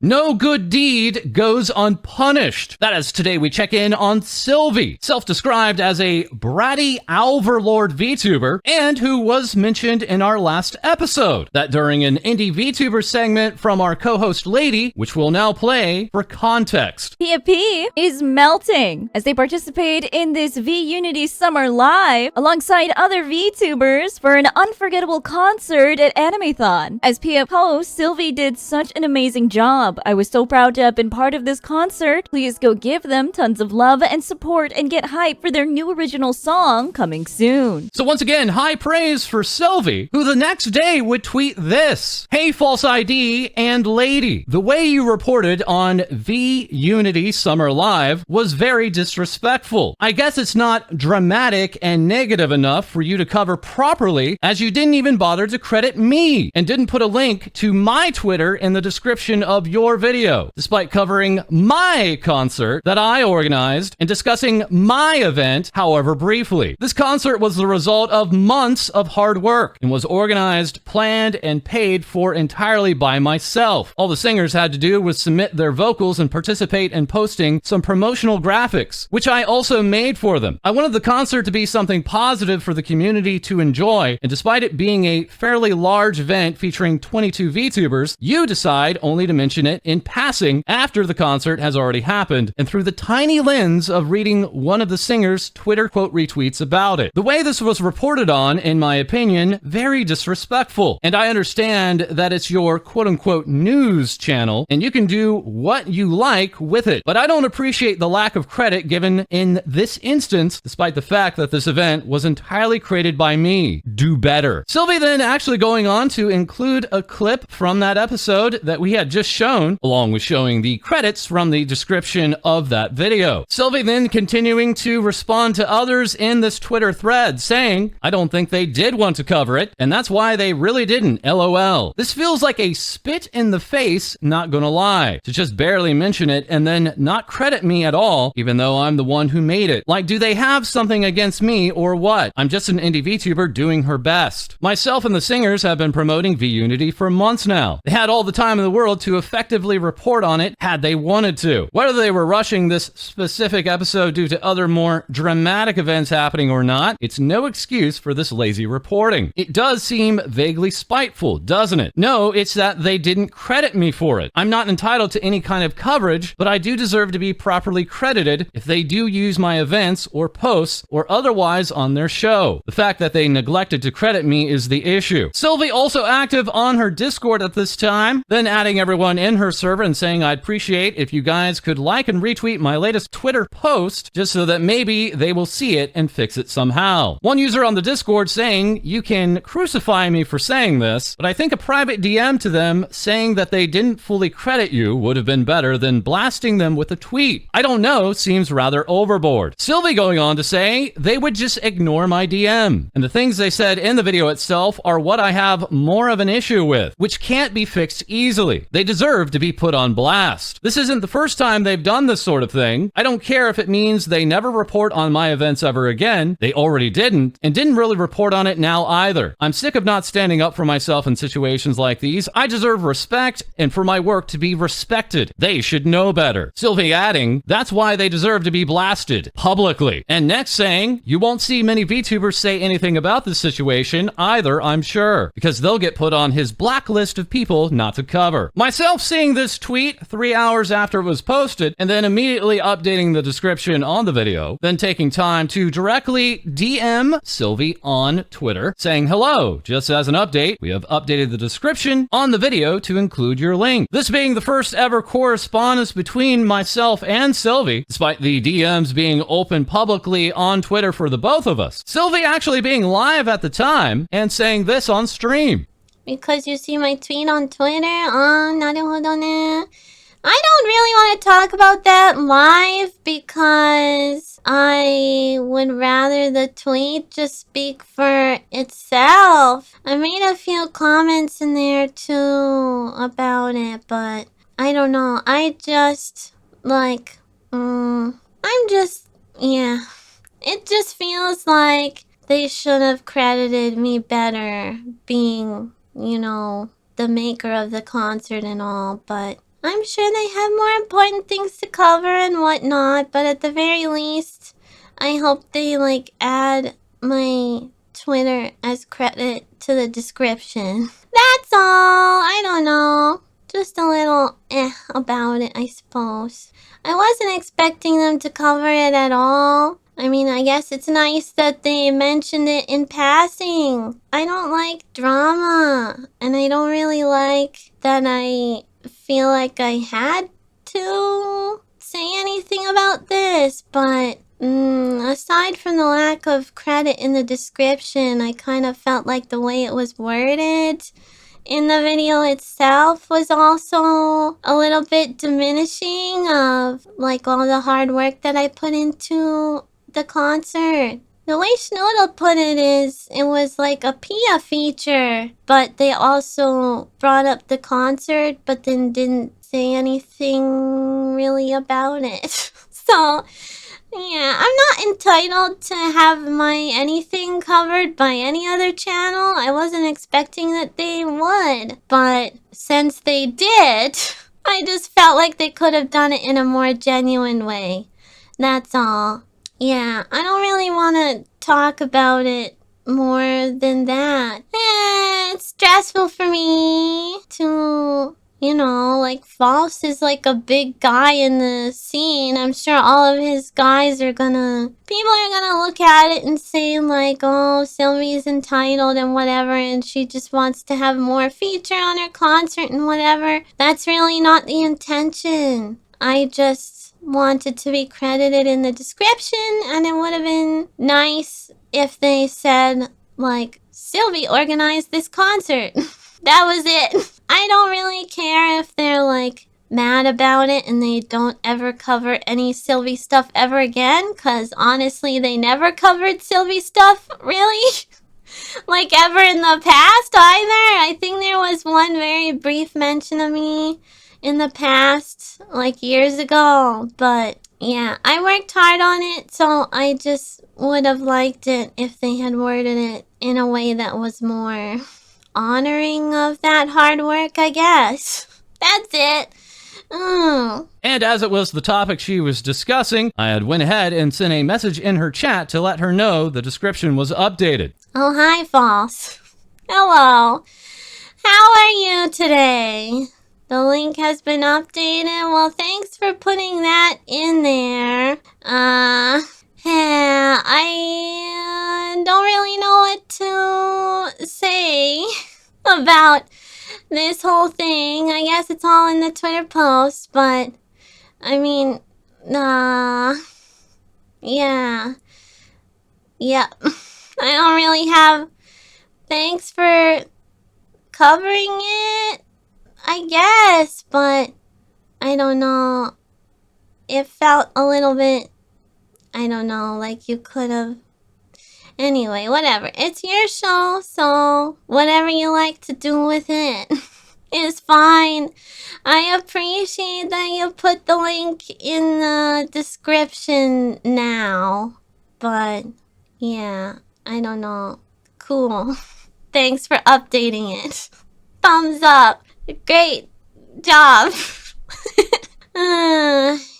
No good deed goes unpunished. That is, today we check in on Silvi, self-described as a bratty overlord VTuber, and who was mentioned in our last episode. That during an indie VTuber segment from our co-host Lady, which we'll now play for context. P is melting as they participate in this V-Unity Summer Live alongside other VTubers for an unforgettable concert at Animathon. As Pia host, Silvi did such an amazing job. I was so proud to have been part of this concert. Please go give them tons of love and support and get hype for their new original song coming soon. So once again, high praise for Silvi, who the next day would tweet this. Hey FalseEyeD and Lady, the way you reported on V-Unity Summer Live was very disrespectful. I guess it's not dramatic and negative enough for you to cover properly, as you didn't even bother to credit me and didn't put a link to my Twitter in the description of your video, despite covering my concert that I organized and discussing my event, however briefly. This concert was the result of months of hard work and was organized, planned, and paid for entirely by myself. All the singers had to do was submit their vocals and participate in posting some promotional graphics, which I also made for them. I wanted the concert to be something positive for the community to enjoy, and despite it being a fairly large event featuring 22 VTubers, you decide only to mention it in passing after the concert has already happened, and through the tiny lens of reading one of the singers' Twitter quote retweets about it. The way this was reported on, in my opinion, very disrespectful. And I understand that it's your quote unquote news channel, and you can do what you like with it. But I don't appreciate the lack of credit given in this instance, despite the fact that this event was entirely created by me. Do better. Silvi then actually going on to include a clip from that episode that we had just shown, along with showing the credits from the description of that video. Silvi then continuing to respond to others in this Twitter thread, saying, I don't think they did want to cover it, and that's why they really didn't, LOL. This feels like a spit in the face, not gonna lie, to just barely mention it and then not credit me at all, even though I'm the one who made it. Like, do they have something against me or what? I'm just an indie VTuber doing her best. Myself and the singers have been promoting V-Unity for months now. They had all the time in the world to effectively report on it had they wanted to. Whether they were rushing this specific episode due to other more dramatic events happening or not, it's no excuse for this lazy reporting. It does seem vaguely spiteful, doesn't it? No, it's that they didn't credit me for it. I'm not entitled to any kind of coverage, but I do deserve to be properly credited if they do use my events or posts or otherwise on their show. The fact that they neglected to credit me is the issue. Silvi also active on her Discord at this time, then adding everyone in her server and saying I'd appreciate if you guys could like and retweet my latest Twitter post just so that maybe they will see it and fix it somehow. One user on the Discord saying you can crucify me for saying this, but I think a private DM to them saying that they didn't fully credit you would have been better than blasting them with a tweet. I don't know, seems rather overboard. Silvi going on to say they would just ignore my DM, and the things they said in the video itself are what I have more of an issue with, which can't be fixed easily. They deserve to be put on blast. This isn't the first time they've done this sort of thing. I don't care if it means they never report on my events ever again. They already didn't, and didn't really report on it now either. I'm sick of not standing up for myself in situations like these. I deserve respect, and for my work to be respected. They should know better. Silvi adding, that's why they deserve to be blasted publicly. And next saying, you won't see many VTubers say anything about this situation either, I'm sure, because they'll get put on his blacklist of people not to cover. Myself seeing this tweet 3 hours after it was posted, and then immediately updating the description on the video, then taking time to directly DM Silvi on Twitter, saying hello, just as an update, we have updated the description on the video to include your link. This being the first ever correspondence between myself and Silvi, despite the DMs being open publicly on Twitter for the both of us. Silvi actually being live at the time and saying this on stream. Because you see my tweet on Twitter? 나름호도ね. I don't really want to talk about that live because I would rather the tweet just speak for itself. I made a few comments in there too about it, but I don't know. I just, like, yeah. It just feels like they should have credited me better being, you know, the maker of the concert and all, but I'm sure they have more important things to cover and whatnot, but at the very least, I hope they, like, add my Twitter as credit to the description. That's all. I don't know. Just a little about it, I suppose. I wasn't expecting them to cover it at all. I mean, I guess it's nice that they mentioned it in passing. I don't like drama, and I don't really like that I feel like I had to say anything about this, but aside from the lack of credit in the description, I kind of felt like the way it was worded in the video itself was also a little bit diminishing of, like, all the hard work that I put into the concert. The way Schnoodle put it is, it was like a Pia feature, but they also brought up the concert, but then didn't say anything really about it. So, yeah, I'm not entitled to have my anything covered by any other channel. I wasn't expecting that they would, but since they did, I just felt like they could have done it in a more genuine way. That's all. Yeah, I don't really want to talk about it more than that. It's stressful for me to, you know, like, False is like a big guy in the scene. I'm sure all of his guys people are gonna look at it and say, like, oh, Sylvie's entitled and whatever, and she just wants to have more feature on her concert and whatever. That's really not the intention. I just wanted to be credited in the description, and it would have been nice if they said, like, Sylvie organized this concert. That was it. I don't really care if they're, like, mad about it and they don't ever cover any Sylvie stuff ever again, because honestly, they never covered Sylvie stuff, really. Like, ever in the past either. I think there was one very brief mention of me in the past, like, years ago, but yeah, I worked hard on it, so I just would have liked it if they had worded it in a way that was more honoring of that hard work, I guess. That's it. And as it was the topic she was discussing, I had went ahead and sent a message in her chat to let her know the description was updated. Oh, hi, False. Hello. How are you today? The link has been updated. Well, thanks for putting that in there. Yeah, I don't really know what to say about this whole thing. I guess it's all in the Twitter post, but I mean, yeah. Yep. I don't really have thanks for covering it, I guess, but I don't know. It felt a little bit, I don't know, like you could have. Anyway, whatever. It's your show, so whatever you like to do with it is fine. I appreciate that you put the link in the description now, but yeah, I don't know. Cool. Thanks for updating it. Thumbs up. Great job.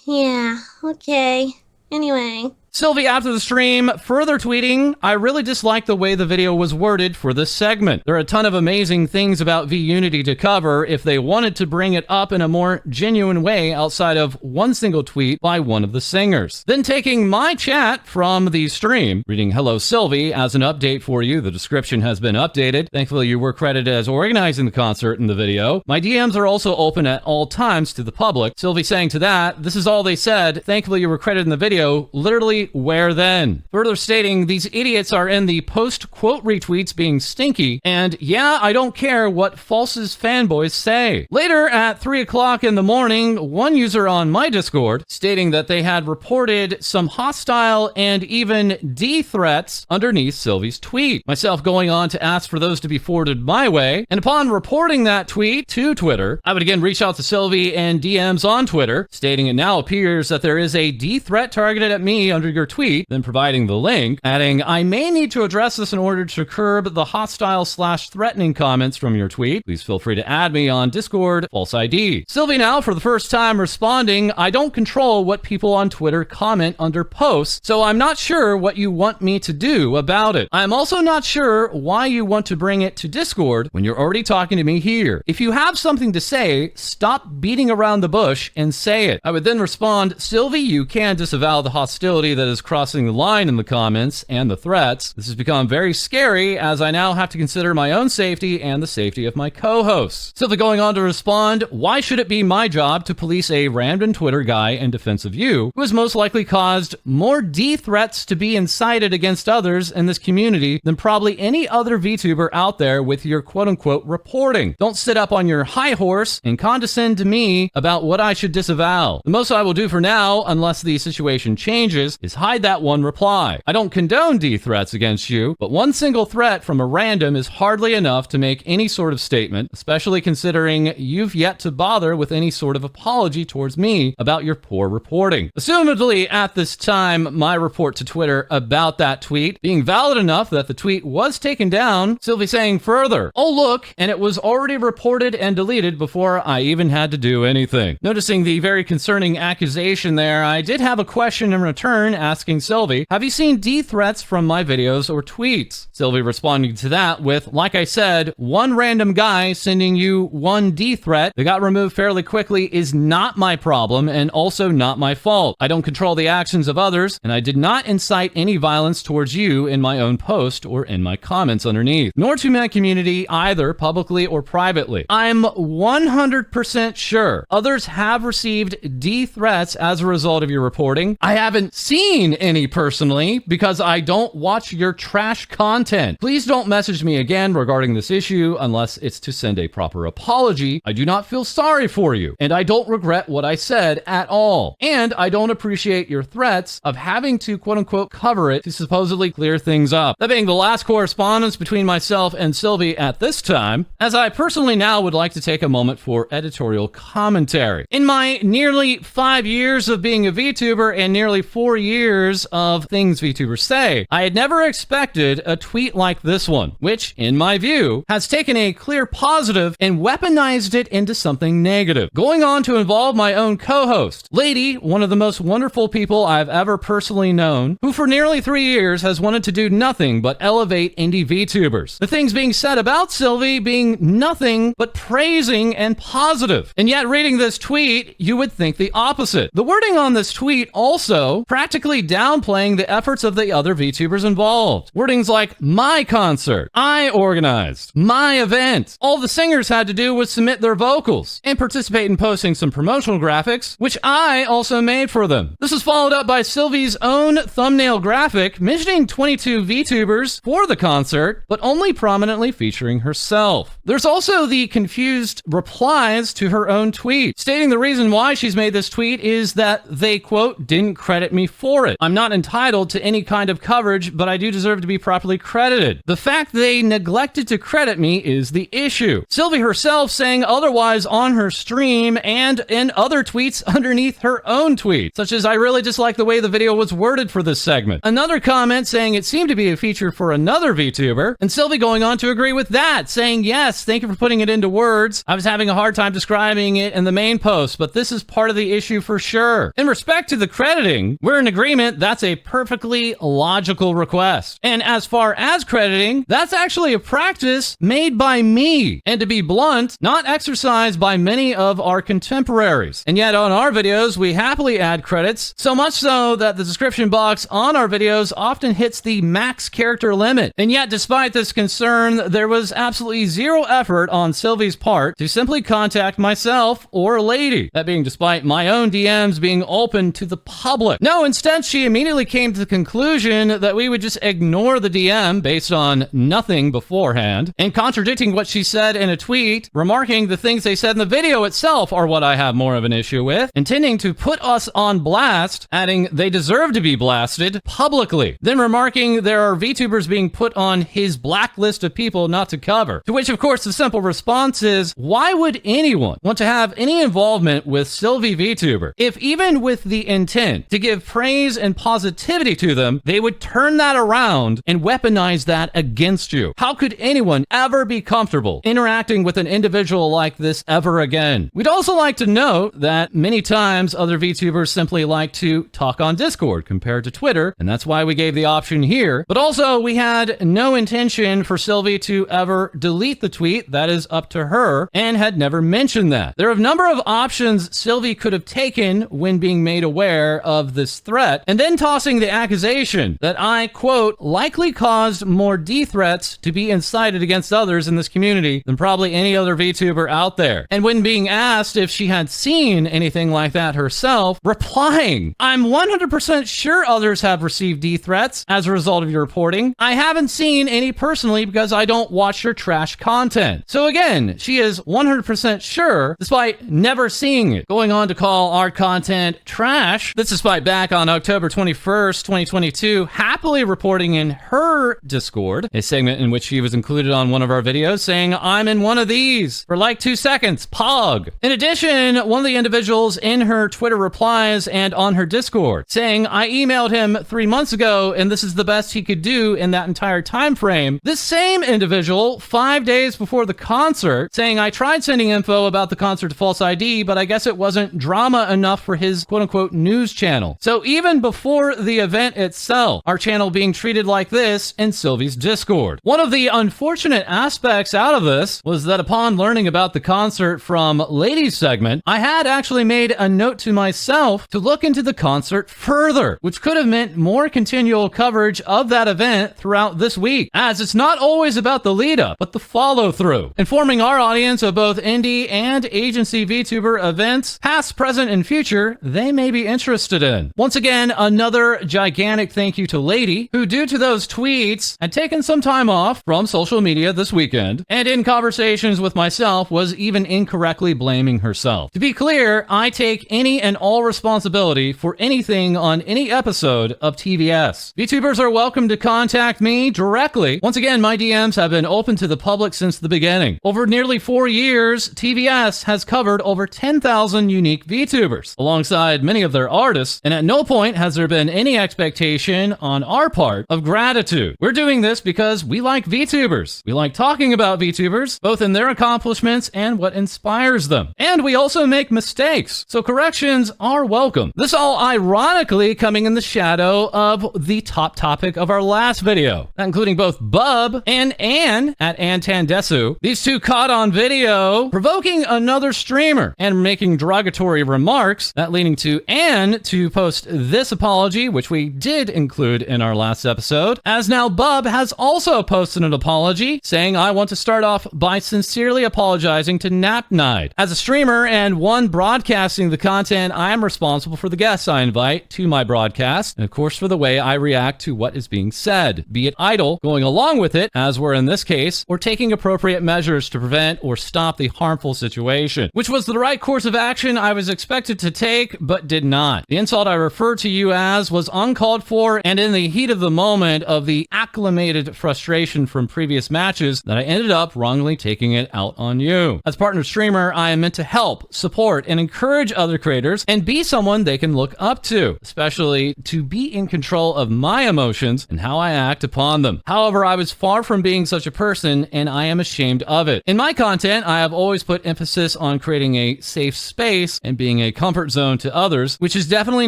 Yeah, okay. Anyway. Silvi, after the stream, further tweeting, I really dislike the way the video was worded for this segment. There are a ton of amazing things about VUnity to cover if they wanted to bring it up in a more genuine way outside of one single tweet by one of the singers. Then taking my chat from the stream, reading hello Silvi, as an update for you, the description has been updated. Thankfully you were credited as organizing the concert in the video. My DMs are also open at all times to the public. Silvi saying to that, this is all they said. Thankfully you were credited in the video. Literally, where then? Further stating, these idiots are in the post-quote retweets being stinky, and yeah, I don't care what False's fanboys say. Later at 3 o'clock in the morning, one user on my Discord stating that they had reported some hostile and even D threats underneath Silvi's tweet. Myself going on to ask for those to be forwarded my way, and upon reporting that tweet to Twitter, I would again reach out to Silvi and DMs on Twitter, stating it now appears that there is a D threat targeted at me under of your tweet, then providing the link, adding, I may need to address this in order to curb the hostile/threatening comments from your tweet. Please feel free to add me on Discord, FalseEyeD. Silvi now, for the first time, responding, I don't control what people on Twitter comment under posts, so I'm not sure what you want me to do about it. I'm also not sure why you want to bring it to Discord when you're already talking to me here. If you have something to say, stop beating around the bush and say it. I would then respond, Silvi, you can disavow the hostility that is crossing the line in the comments and the threats. This has become very scary as I now have to consider my own safety and the safety of my co-hosts. Silvi going on to respond, why should it be my job to police a random Twitter guy in defense of you, who has most likely caused more D threats to be incited against others in this community than probably any other VTuber out there with your quote-unquote reporting. Don't sit up on your high horse and condescend to me about what I should disavow. The most I will do for now, unless the situation changes, is hide that one reply. I don't condone D threats against you, but one single threat from a random is hardly enough to make any sort of statement, especially considering you've yet to bother with any sort of apology towards me about your poor reporting. Assumedly, at this time, my report to Twitter about that tweet being valid enough that the tweet was taken down, Silvi saying further, oh look, and it was already reported and deleted before I even had to do anything. Noticing the very concerning accusation there, I did have a question in return asking Silvi, have you seen D threats from my videos or tweets? Silvi responding to that with, like I said, one random guy sending you one D threat that got removed fairly quickly is not my problem and also not my fault. I don't control the actions of others, and I did not incite any violence towards you in my own post or in my comments underneath, nor to my community either publicly or privately. I'm 100% sure others have received D threats as a result of your reporting. I haven't seen any personally because I don't watch your trash content. Please don't message me again regarding this issue unless it's to send a proper apology. I do not feel sorry for you, and I don't regret what I said at all. And I don't appreciate your threats of having to quote-unquote cover it to supposedly clear things up. That being the last correspondence between myself and Silvi at this time, as I personally now would like to take a moment for editorial commentary. In my nearly 5 years of being a VTuber and nearly 4 years of things VTubers say, I had never expected a tweet like this one, which, in my view, has taken a clear positive and weaponized it into something negative. Going on to involve my own co-host, Lady, one of the most wonderful people I've ever personally known, who for nearly 3 years has wanted to do nothing but elevate indie VTubers. The things being said about Silvi being nothing but praising and positive. And yet reading this tweet, you would think the opposite. The wording on this tweet also practically downplaying the efforts of the other VTubers involved. Wordings like my concert, I organized, my event. All the singers had to do was submit their vocals and participate in posting some promotional graphics, which I also made for them. This was followed up by Silvi's own thumbnail graphic mentioning 22 VTubers for the concert, but only prominently featuring herself. There's also the confused replies to her own tweet, stating the reason why she's made this tweet is that they, quote, didn't credit me for it. I'm not entitled to any kind of coverage, but I do deserve to be properly credited. The fact they neglected to credit me is the issue. Silvi herself saying otherwise on her stream and in other tweets underneath her own tweet, such as I really dislike the way the video was worded for this segment. Another comment saying it seemed to be a feature for another VTuber, and Silvi going on to agree with that, saying yes, thank you for putting it into words. I was having a hard time describing it in the main post, but this is part of the issue for sure. In respect to the crediting, we're in agreement that's a perfectly logical request. And as far as crediting, that's actually a practice made by me, and to be blunt, not exercised by many of our contemporaries. And yet on our videos, we happily add credits, so much so that the description box on our videos often hits the max character limit. And yet, despite this concern, there was absolutely zero effort on Silvi's part to simply contact myself or Lady. That being despite my own DMs being open to the public. No, instead, she immediately came to the conclusion that we would just ignore the DM based on nothing beforehand, and contradicting what she said in a tweet, remarking the things they said in the video itself are what I have more of an issue with, intending to put us on blast, adding they deserve to be blasted publicly, then remarking there are VTubers being put on his blacklist of people not to cover. To which, of course, the simple response is, why would anyone want to have any involvement with Silvi VTuber if even with the intent to give praise praise and positivity to them, they would turn that around and weaponize that against you. How could anyone ever be comfortable interacting with an individual like this ever again? We'd also like to note that many times other VTubers simply like to talk on Discord compared to Twitter, and that's why we gave the option here. But also, we had no intention for Silvi to ever delete the tweet. That is up to her, and had never mentioned that. There are a number of options Silvi could have taken when being made aware of this threat, and then tossing the accusation that I, quote, likely caused more D-threats to be incited against others in this community than probably any other VTuber out there. And when being asked if she had seen anything like that herself, replying, I'm 100% sure others have received D-threats as a result of your reporting. I haven't seen any personally because I don't watch your trash content. So again, she is 100% sure despite never seeing it. Going on to call our content trash. This despite back on October 21st, 2022, happily reporting in her Discord, a segment in which she was included on one of our videos, saying, I'm in one of these for like 2 seconds, pog. In addition, one of the individuals in her Twitter replies and on her Discord saying, I emailed him 3 months ago and this is the best he could do in that entire time frame. This same individual, 5 days before the concert, saying, I tried sending info about the concert to FalseEyeD, but I guess it wasn't drama enough for his quote-unquote news channel. So even before the event itself, our channel being treated like this in Silvi's Discord. One of the unfortunate aspects out of this was that upon learning about the concert from Ladies segment, I had actually made a note to myself to look into the concert further, which could have meant more continual coverage of that event throughout this week, as it's not always about the lead up, but the follow through. Informing our audience of both indie and agency VTuber events, past, present, and future, they may be interested in. Once again, another gigantic thank you to Lady, who due to those tweets had taken some time off from social media this weekend, and in conversations with myself was even incorrectly blaming herself. To be clear, I take any and all responsibility for anything on any episode of TVS. VTubers are welcome to contact me directly. Once again, my DMs have been open to the public since the beginning. Over nearly 4 years, TVS has covered over 10,000 unique VTubers, alongside many of their artists, and at no point has there been any expectation on our part of gratitude. We're doing this because we like VTubers. We like talking about VTubers, both in their accomplishments and what inspires them. And we also make mistakes, so corrections are welcome. This all ironically coming in the shadow of the top topic of our last video, including both Bub and Ann at Antandesu. These two caught on video provoking another streamer and making derogatory remarks, that leading to Ann to post this apology, which we did include in our last episode, as now Bub has also posted an apology saying, I want to start off by sincerely apologizing to Napnide. As a streamer and one broadcasting the content, I am responsible for the guests I invite to my broadcast, and of course for the way I react to what is being said, be it idle, going along with it, as we're in this case, or taking appropriate measures to prevent or stop the harmful situation, which was the right course of action I was expected to take, but did not. The insult I referred to you as was uncalled for, and in the heat of the moment of the acclimated frustration from previous matches, that I ended up wrongly taking it out on you. As partner streamer, I am meant to help, support, and encourage other creators, and be someone they can look up to, especially to be in control of my emotions and how I act upon them. However, I was far from being such a person, and I am ashamed of it. In my content, I have always put emphasis on creating a safe space and being a comfort zone to others, which is definitely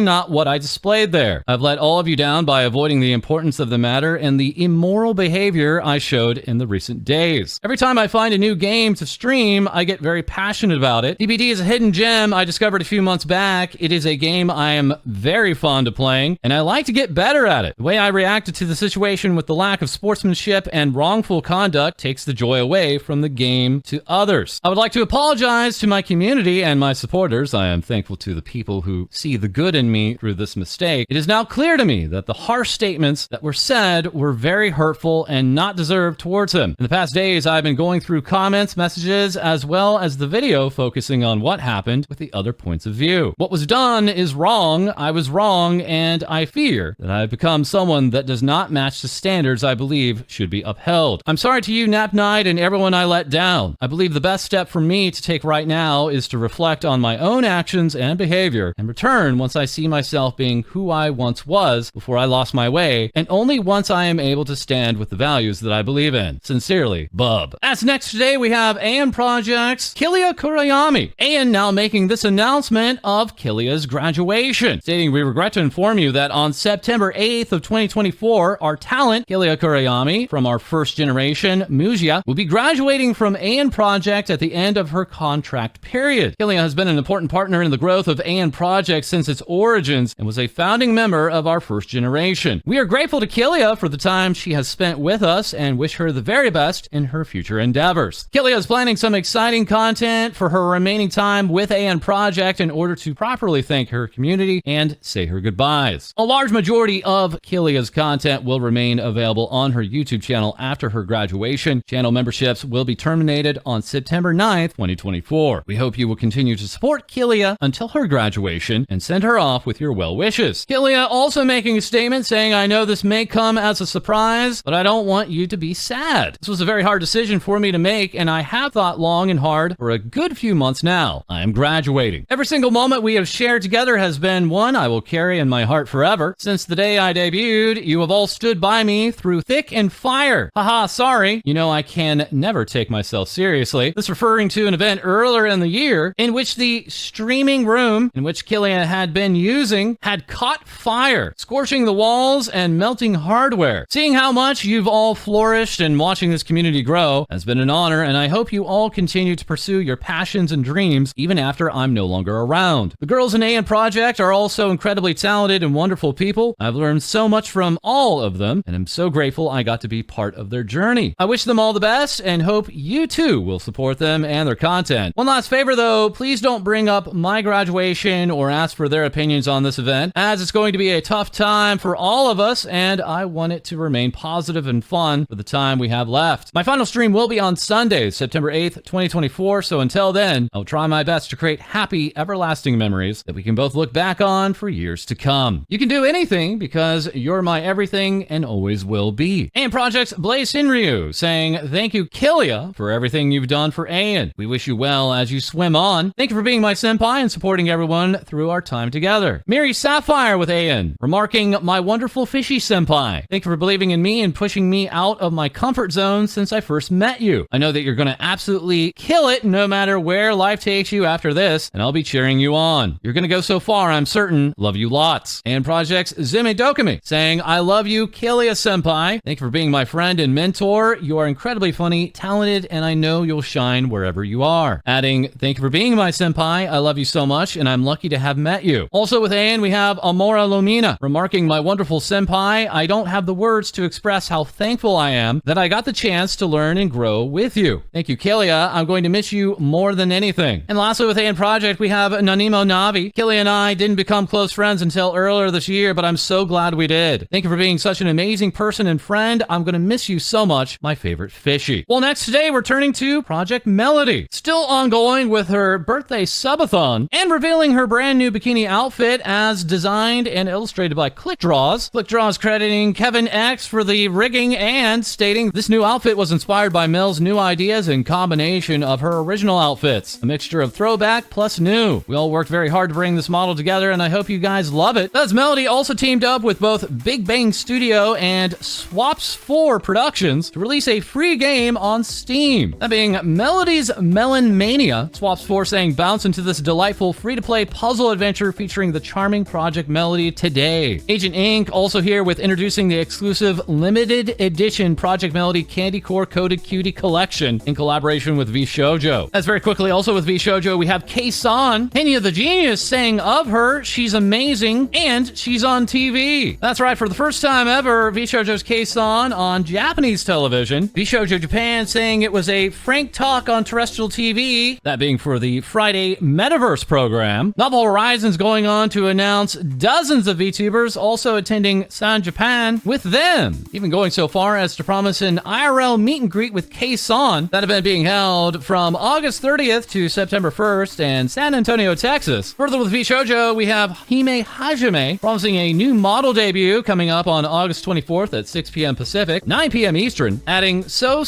not what I displayed there. I've let all of you down by avoiding the importance of the matter and the immoral behavior I showed in the recent days. Every time I find a new game to stream, I get very passionate about it. DBD is a hidden gem I discovered a few months back. It is a game I am very fond of playing, and I like to get better at it. The way I reacted to the situation with the lack of sportsmanship and wrongful conduct takes the joy away from the game to others. I would like to apologize to my community and my supporters. I am thankful to the people who see the good in me through this mistake. It is now clear to me that the harsh statements that were said were very hurtful and not deserved towards him. In the past days, I've been going through comments, messages, as well as the video focusing on what happened with the other points of view. What was done is wrong, I was wrong, and I fear that I've become someone that does not match the standards I believe should be upheld. I'm sorry to you, Napnide, and everyone I let down. I believe the best step for me to take right now is to reflect on my own actions and behavior and return once I see myself being who I once was before I lost my way, and only once I am able to stand with the values that I believe in. Sincerely, Bub. As next today, we have AN Project's Kilia Kurayami. AN now making this announcement of Kilia's graduation, stating, "We regret to inform you that on September 8th of 2024, our talent, Kilia Kurayami, from our first generation, Mujia, will be graduating from AN Project at the end of her contract period. Kilia has been an important partner in the growth of AN Project since its origins and was a founding member of our first generation. We are grateful to Kilia for the time she has spent with us and wish her the very best in her future endeavors." Kilia is planning some exciting content for her remaining time with AN Project in order to properly thank her community and say her goodbyes. A large majority of Kilia's content will remain available on her YouTube channel after her graduation. Channel memberships will be terminated on September 9th, 2024. We hope you will continue to support Kilia until her graduation and send her off with your well wishes. Kilia also making a statement saying, "I know this may come as a surprise, but I don't want you to be sad. This was a very hard decision for me to make, and I have thought long and hard for a good few months now. I am graduating. Every single moment we have shared together has been one I will carry in my heart forever. Since the day I debuted, you have all stood by me through thick and fire. Haha, sorry. You know I can never take myself seriously." This referring to an event earlier in the year in which the streaming room in which Kilia had been using had caught fire, scorching the walls and melting hardware. Seeing how much you've all flourished and watching this community grow has been an honor, and I hope you all continue to pursue your passions and dreams even after I'm no longer around. The girls in AN Project are also incredibly talented and wonderful people. I've learned so much from all of them, and I'm so grateful I got to be part of their journey. I wish them all the best and hope you too will support them and their content. One last favor though, please don't bring up my graduation or ask for their opinions on this event, as it's going to be a tough time for all of us, and I want it to remain positive and fun for the time we have left. My final stream will be on Sunday, September 8th, 2024, so until then, I'll try my best to create happy, everlasting memories that we can both look back on for years to come. You can do anything because you're my everything and always will be. AN Project's Blaze Hinryu saying, "Thank you, Kilia, for everything you've done for AN. We wish you well as you swim on. Thank you for being my senpai and supporting everyone through our time together." Miri Sapphire with AN, remarking, "My wonderful fishy senpai. Thank you for believing in me and pushing me out of my comfort zone since I first met you. I know that you're going to absolutely kill it no matter where life takes you after this, and I'll be cheering you on. You're going to go so far, I'm certain. Love you lots." And Project's Zime Dokumi saying, "I love you, Kilia senpai. Thank you for being my friend and mentor. You are incredibly funny, talented, and I know you'll shine wherever you are." Adding, "Thank you for being my senpai. I love you so much, and I'm lucky to have met you." Also with AN, we have Amora Lomina remarking, "My wonderful senpai, I don't have the words to express how thankful I am that I got the chance to learn and grow with you. Thank you, Kilia. I'm going to miss you more than anything." And lastly with AN Project, we have Nanimo Navi. "Kilia and I didn't become close friends until earlier this year, but I'm so glad we did. Thank you for being such an amazing person and friend. I'm going to miss you so much, my favorite fishy." Well, next today, we're turning to ProjektMelody. Still ongoing with her birthday subathon and revealing her brand new bikini outfit as designed and illustrated by ClickDraws. ClickDraws crediting Kevin X for the rigging and stating this new outfit was inspired by Mel's new ideas and combination of her original outfits. A mixture of throwback plus new. We all worked very hard to bring this model together, and I hope you guys love it. Thus, Melody also teamed up with both Big Bang Studio and Swaps4 Productions to release a free game on Steam. That being Melody's Melon Mania. Swaps4 saying bounce into this delightful free-to-play puzzle adventure featuring the charming ProjektMelody today. Agent Inc. also here with introducing the exclusive limited edition ProjektMelody Candy Core Coded Cutie collection in collaboration with VShojo. As very quickly also with VShojo, we have kson, Kenya the Genius saying of her, "She's amazing and she's on TV." That's right, for the first time ever, VShojo's kson on Japanese television. VShojo Japan saying it was a frank talk on terrestrial TV, that being for the Friday Metaverse program. Novel Horizons going on to announce dozens of VTubers also attending San Japan with them, even going so far as to promise an IRL meet and greet with kson. That event being held from August 30th to September 1st in San Antonio, Texas. Further with VShojo, we have Hime Hajime promising a new model debut coming up on August 24th at 6 p.m. Pacific, 9 p.m. Eastern, adding so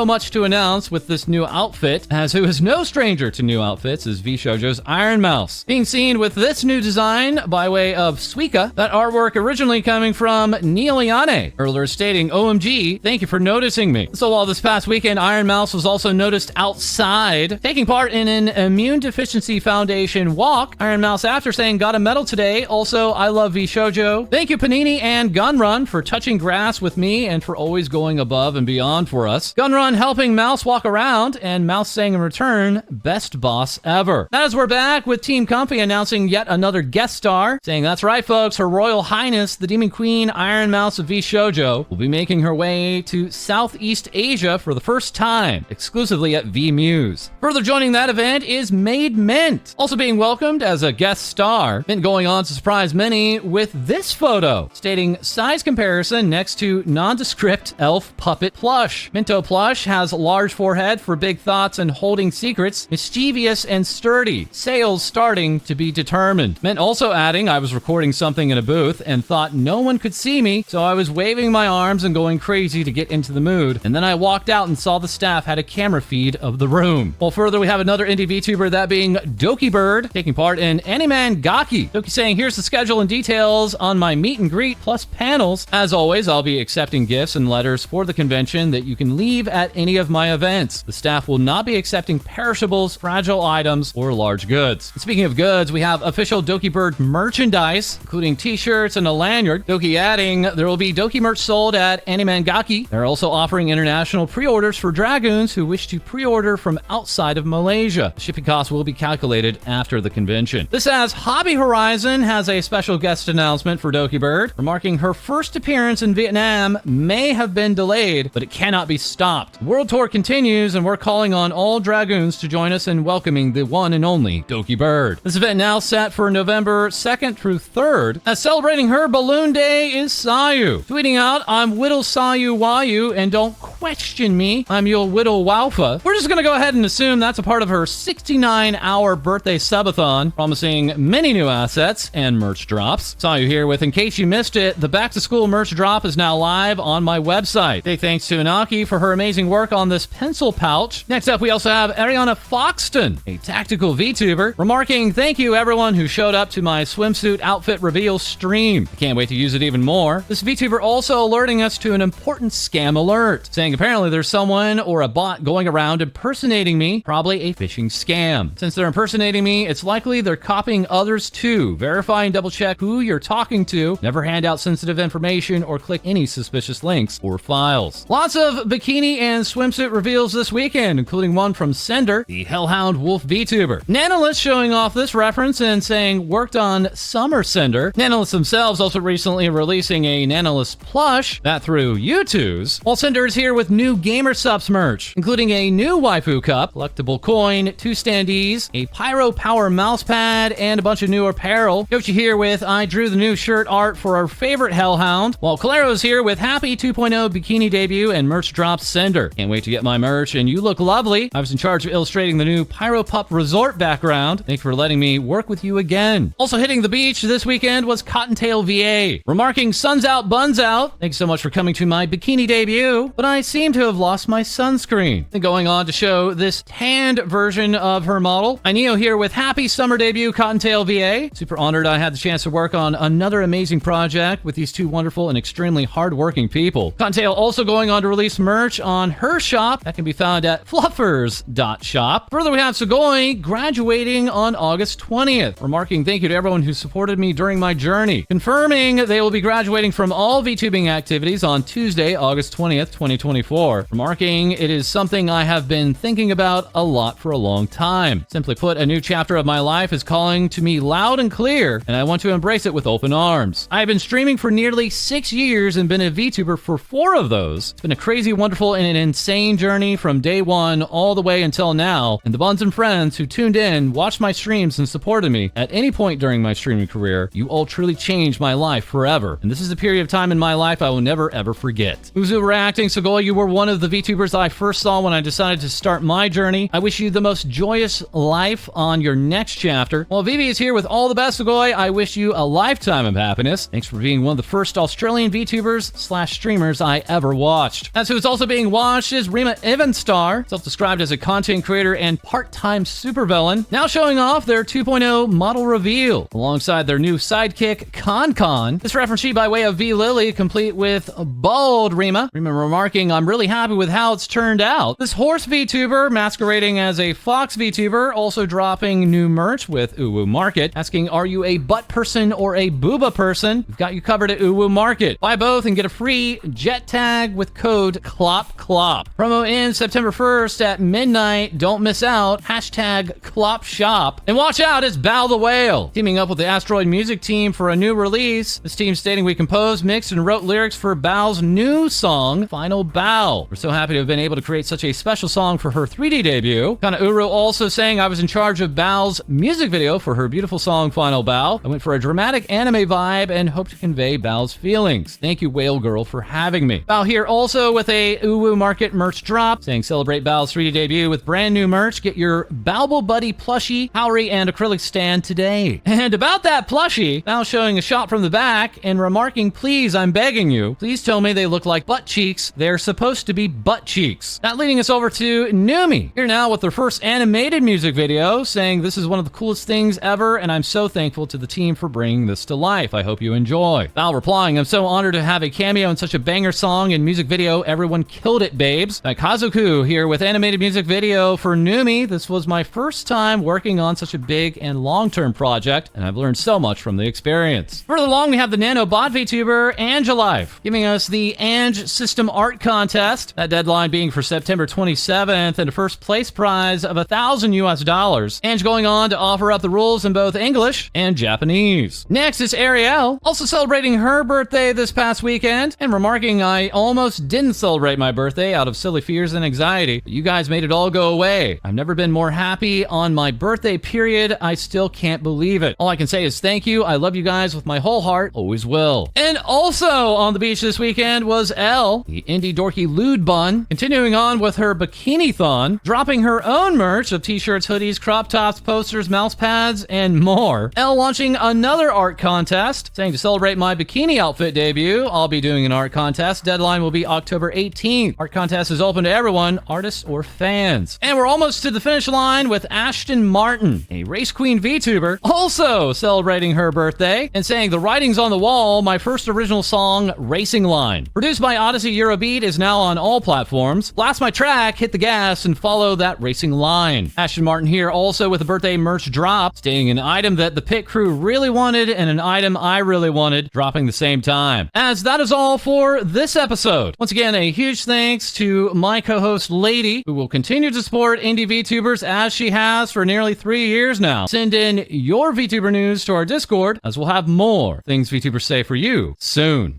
much to announce with this new outfit, as who is no stranger to new outfits is VShojo's ironmouse. Being seen with this new design by way of Suika. That artwork originally coming from Neiliane, earlier stating, OMG, thank you for noticing me. So while this past weekend, ironmouse was also noticed outside, taking part in an Immune Deficiency Foundation walk. ironmouse, after saying, got a medal today. Also, I love V Shoujo. Thank you, Panini and Gunrun, for touching grass with me and for always going above and beyond for us. Gunrun helping Mouse walk around, and Mouse saying in return, best boss ever. As we're back with Team Comfy announcing yet another guest star, saying that's right, folks, Her Royal Highness, the Demon Queen ironmouse of V Shoujo, will be making her way to Southeast Asia for the first time, exclusively at V Muse. Further joining that event is Maid Mint, also being welcomed as a guest star. Mint going on to surprise many with this photo, stating size comparison next to nondescript elf puppet plush. Minto plush has large forehead for big thoughts and holding secrets, mischievous and sturdy, sales starting to be determined. Mint also adding, I was recording something in a booth and thought no one could see me, so I was waving my arms and going crazy to get into the mood, and then I walked out and saw the staff had a camera feed of the room. Well, further, we have another indie VTuber, that being Dokibird, taking part in Animan Gaki. Doki saying, here's the schedule and details on my meet and greet plus panels. As always, I'll be accepting gifts and letters for the convention that you can leave at any of my events. The staff will not be accepting perishables, fragile items, or large goods. And speaking of goods, we have official Dokibird merchandise, including t-shirts and a lanyard. Doki adding, there will be Doki merch sold at Animan Gaki. They're also offering international pre-orders for Dragoons who wish to pre-order from outside of Malaysia. The shipping costs will be calculated after the convention. This as Hobby Horizon has a special guest announcement for Dokibird, remarking her first appearance in Vietnam may have been delayed, but it cannot be stopped. The world tour continues, and we're calling on all Dragoons to join us in welcoming the one and only Dokibird. This event now set for November 2nd through 3rd. As celebrating her Balloon Day is Sayu, tweeting out, I'm Whittle Sayu Wayu, and don't question me, I'm your Whittle Wowfa. We're just gonna go ahead and assume that's a part of her 69-hour birthday subathon, promising many new assets and merch drops. Sayu here with, in case you missed it, the back-to-school merch drop is now live on my website. Big thanks to Inaki for her amazing work on this pencil pouch. Next up, we also have Arianna Foxton, a tactical VTuber, remarking, thank you everyone who showed up to my swimsuit outfit reveal stream. I can't wait to use it even more. This VTuber also alerting us to an important scam alert, saying apparently there's someone or a bot going around impersonating me, probably a phishing scam. Since they're impersonating me, it's likely they're copying others too. Verify and double check who you're talking to. Never hand out sensitive information or click any suspicious links or files. Lots of bikini and swimsuit reveals this weekend, including one from Sinder, the Hellhound Wolf VTuber. Nanolith showing off this reference and saying worked on Summer Cinder. Nanolith themselves also recently releasing a Nanolith plush, that through YouTube's. While Cinder is here with new Gamer Subs merch, including a new waifu cup, collectible coin, 2 standees, a Pyro Power mousepad, and a bunch of new apparel. Yoshi here with I drew the new shirt art for our favorite Hellhound, while Calero's here with Happy 2.0 bikini debut and merch drop Cinder. Can't wait to get my merch, and you look lovely. I was in charge of illustrating the new Pyro Pup Resort background. Thanks for letting me work with you again. Also hitting the beach this weekend was Cottontail VA, remarking sun's out, buns out. Thanks so much for coming to my bikini debut, but I seem to have lost my sunscreen. Then going on to show this tanned version of her model. Neo here with Happy Summer Debut Cottontail VA. Super honored I had the chance to work on another amazing project with these two wonderful and extremely hardworking people. Cottontail also going on to release merch on her shop that can be found at fluffers.shop. Further, we have Sugoi graduating on August 20th, remarking thank you to everyone who supported me during my journey, confirming they will be graduating from all VTubing activities on Tuesday, August 20th, 2024, remarking it is something I have been thinking about a lot for a long time. Simply put, a new chapter of my life is calling to me loud and clear, and I want to embrace it with open arms. I have been streaming for nearly 6 years and been a VTuber for 4 of those. It's been a crazy, wonderful, and an insane journey from day one all the way until now, and the buns and friends who tuned in, watched my streams, and supported me at any point during my streaming career, you all truly changed my life forever, and this is a period of time in my life I will never ever forget. Uzu reacting, Sugoi, you were one of the VTubers I first saw when I decided to start my journey. I wish you the most joyous life on your next chapter. While Vivi is here with all the best, Sugoi, I wish you a lifetime of happiness. Thanks for being one of the first Australian VTubers/streamers I ever watched. As who's also being watched is Rima Evenstar, self-described as a content creator and part-time supervillain, now showing off their 2.0 model reveal, alongside their new sidekick, Con. This reference sheet by way of V Lily, complete with bald Rima remarking, "I'm really happy with how it's turned out." This horse VTuber, masquerading as a fox VTuber, also dropping new merch with Uwu Market, asking, "Are you a butt person or a booba person? We've got you covered at Uwu Market. Buy both and get a free jet tag with code CLOP. Promo ends September 1st at midnight. Don't miss out. Hashtag CLOPShop. And watch out, it's Bao the Whale, teaming up with the Asteroid music team for a new release. This team stating, "We composed, mixed, and wrote lyrics for Bao's new song, Final Bao. We're so happy to have been able to create such a special song for her 3D debut." Kana Uru also saying, "I was in charge of Bao's music video for her beautiful song, Final Bao. I went for a dramatic anime vibe and hope to convey Bao's feelings. Thank you, Whale Girl, for having me." Bao here also with a Uwu Market merch drop, saying, "Celebrate Bao's 3D debut with brand new merch. Get your Baobo Buddy plushie, Howry, and acrylic stand today." And about that plushie, Bao showing a shot from the back and remarking, "Please, I'm begging you, please tell me they look like butt cheeks. They're supposed to be butt cheeks." That leading us over to Numi, here now with their first animated music video, saying, "This is one of the coolest things ever, and I'm so thankful to the team for bringing this to life. I hope you enjoy." Bao replying, "I'm so honored to have a cameo in such a banger song and music video. Everyone killed it, babes." Kazuku here with animated music video for Numi. "This was my first time working on such a big and long-term project, and I've learned so much from the experience." Further along, we have the nanobot VTuber Annjelife, giving us the Anj System Art Contest. That deadline being for September 27th, and a first place prize of $1,000. Anj going on to offer up the rules in both English and Japanese. Next is Ariel, also celebrating her birthday this past weekend, and remarking, "I almost didn't celebrate my birthday out of silly fears and anxiety, but you guys made it all go away. I've never been more happy on my birthday, period. I still can't believe it. All I can say is thank you. I love you guys with my whole heart. Always will." And also on the beach this weekend was Elle, the indie dorky lewd bun, continuing on with her bikini-thon, dropping her own merch of t-shirts, hoodies, crop tops, posters, mouse pads, and more. Elle launching another art contest, saying, "To celebrate my bikini outfit debut, I'll be doing an art contest. Deadline will be October 18th. Art contest is open to everyone, artists or fans." And we're almost to the finish line with Ashton Marten, a race queen VTuber, also celebrating her birthday and saying, "The writing's on the wall. My first original song, Racing Line, produced by Odyssey Eurobeat, is now on all platforms. Blast my track, hit the gas, and follow that racing line." Ashton Marten here also with a birthday merch drop, stating, "An item that the pit crew really wanted and an item I really wanted, dropping the same time." As that is all for this episode. Once again, a huge thanks to my co-host Lady, who will continue to support indie VTubers as she has for nearly 3 years now. Send in your VTuber news to our Discord, as we'll have more things VTubers say for you soon.